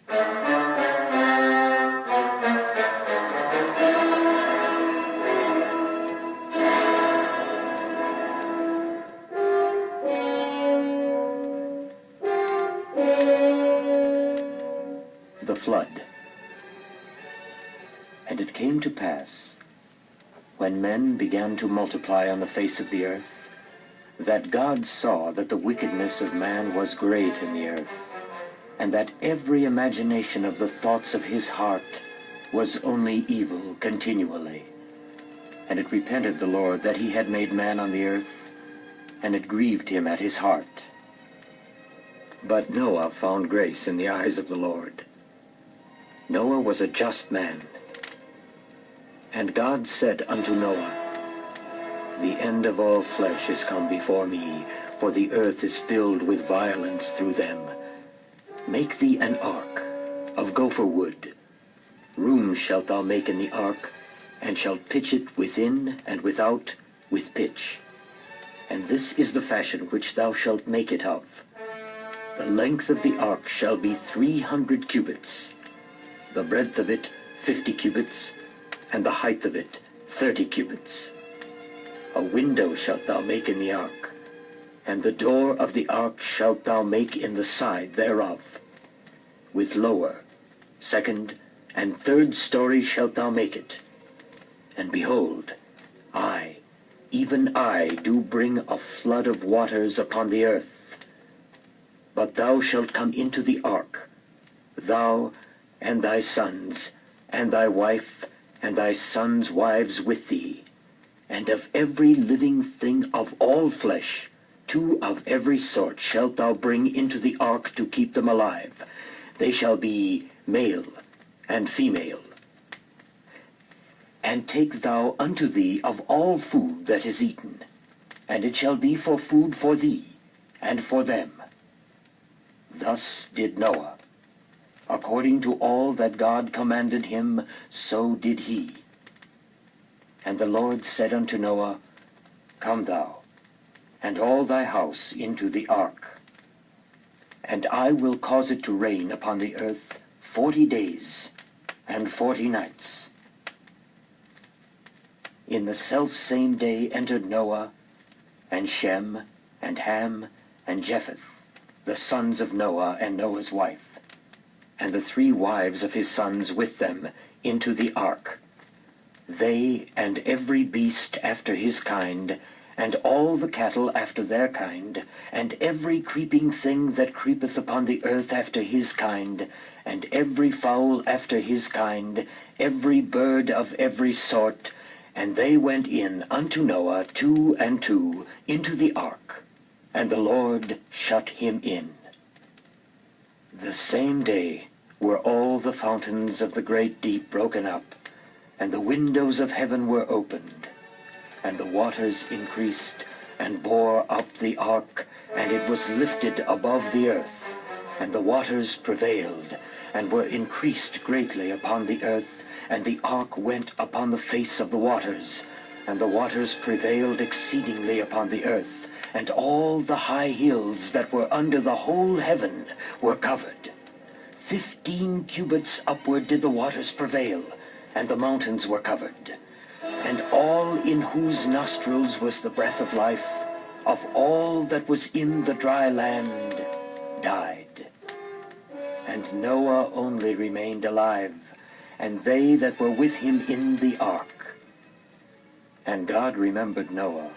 The flood. And it came to pass, when men began to multiply on the face of the earth, that God saw that the wickedness of man was great in the earth, and that every imagination of the thoughts of his heart was only evil continually. And it repented the Lord that he had made man on the earth, and it grieved him at his heart. But Noah found grace in the eyes of the Lord. Noah was a just man. And God said unto Noah, The end of all flesh is come before me, for the earth is filled with violence through them. Make thee an ark of gopher wood. Rooms shalt thou make in the ark, and shalt pitch it within and without with pitch. And this is the fashion which thou shalt make it of. The length of the ark shall be 300 cubits, the breadth of it 50 cubits, and the height of it 30 cubits. A window shalt thou make in the ark, and the door of the ark shalt thou make in the side thereof. With lower, second, and third story shalt thou make it. And behold, I, even I, do bring a flood of waters upon the earth. But thou shalt come into the ark, thou and thy sons, and thy wife, and thy sons' wives with thee, and of every living thing of all flesh, 2 of every sort shalt thou bring into the ark to keep them alive. They shall be male and female. And take thou unto thee of all food that is eaten, and it shall be for food for thee, and for them. Thus did Noah. According to all that God commanded him, so did he. And the Lord said unto Noah, Come thou, and all thy house into the ark. And I will cause it to rain upon the earth 40 days and 40 nights. In the selfsame day entered Noah, and Shem, and Ham, and Japheth, the sons of Noah and Noah's wife, and the 3 wives of his sons with them, into the ark. They and every beast after his kind, and all the cattle after their kind, and every creeping thing that creepeth upon the earth after his kind, and every fowl after his kind, every bird of every sort. And they went in unto Noah 2 and 2 into the ark, and the Lord shut him in. The same day were all the fountains of the great deep broken up, and the windows of heaven were opened, and the waters increased, and bore up the ark, and it was lifted above the earth, and the waters prevailed, and were increased greatly upon the earth, and the ark went upon the face of the waters, and the waters prevailed exceedingly upon the earth, and all the high hills that were under the whole heaven were covered. 15 cubits upward did the waters prevail, and the mountains were covered. And all in whose nostrils was the breath of life, of all that was in the dry land, died. And Noah only remained alive, and they that were with him in the ark. And God remembered Noah,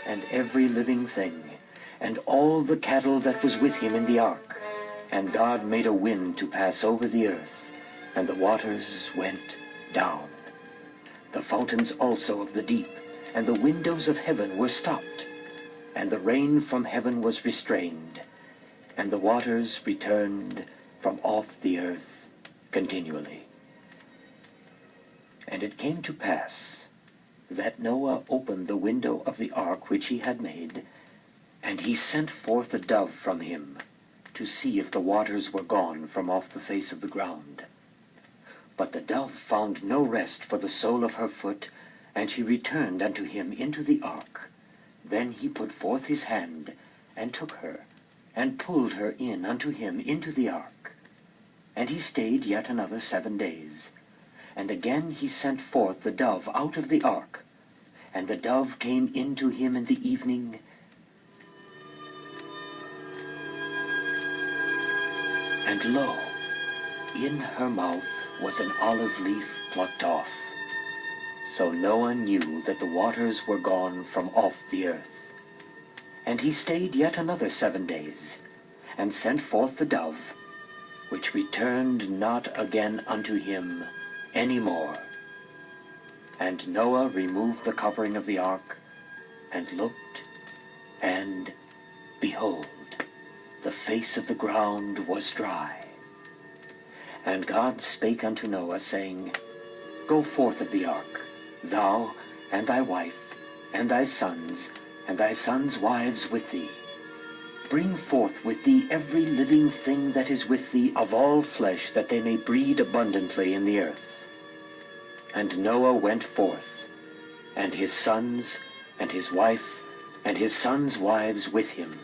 and every living thing, and all the cattle that was with him in the ark. And God made a wind to pass over the earth, and the waters went down. The fountains also of the deep, and the windows of heaven were stopped, and the rain from heaven was restrained, and the waters returned from off the earth continually. And it came to pass that Noah opened the window of the ark which he had made, and he sent forth a dove from him, to see if the waters were gone from off the face of the ground. But the dove found no rest for the sole of her foot, and she returned unto him into the ark. Then he put forth his hand, and took her, and pulled her in unto him into the ark. And he stayed yet another 7 days. And again he sent forth the dove out of the ark. And the dove came in to him in the evening, and lo, in her mouth was an olive leaf plucked off. So Noah knew that the waters were gone from off the earth. And he stayed yet another 7 days, and sent forth the dove, which returned not again unto him any more. And Noah removed the covering of the ark, and looked, and, behold, the face of the ground was dry. And God spake unto Noah, saying, Go forth of the ark, thou, and thy wife, and thy sons wives with thee. Bring forth with thee every living thing that is with thee of all flesh, that they may breed abundantly in the earth. And Noah went forth, and his sons, and his wife, and his sons' wives with him,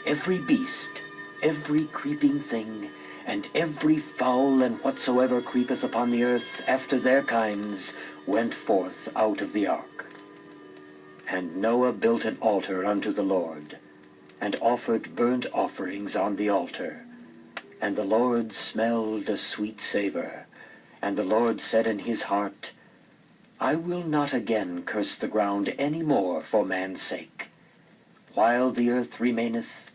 every beast, every creeping thing, and every fowl, and whatsoever creepeth upon the earth after their kinds, went forth out of the ark. And Noah built an altar unto the Lord, and offered burnt offerings on the altar. And the Lord smelled a sweet savour. And the Lord said in his heart, I will not again curse the ground any more for man's sake. While the earth remaineth,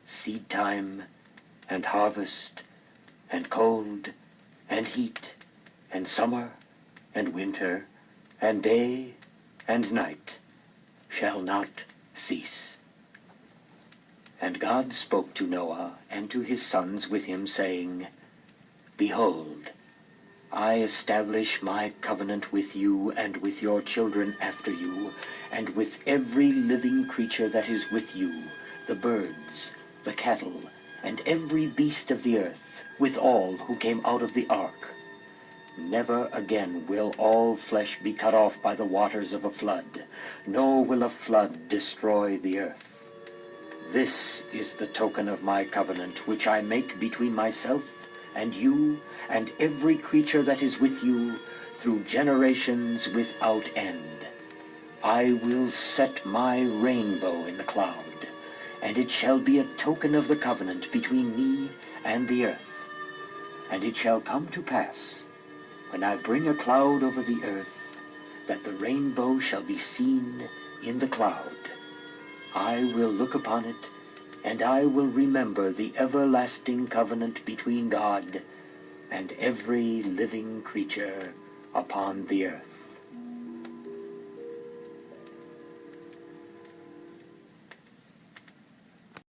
seed time, and harvest, and cold, and heat, and summer, and winter, and day, and night, shall not cease. And God spoke to Noah and to his sons with him, saying, Behold, I establish my covenant with you and with your children after you, and with every living creature that is with you, the birds, the cattle, and every beast of the earth, with all who came out of the ark. Never again will all flesh be cut off by the waters of a flood, nor will a flood destroy the earth. This is the token of my covenant, which I make between myself and you and every creature that is with you through generations without end. I will set my rainbow in the cloud, and it shall be a token of the covenant between me and the earth. And it shall come to pass, when I bring a cloud over the earth, that the rainbow shall be seen in the cloud. I will look upon it, and I will remember the everlasting covenant between God and every living creature upon the earth.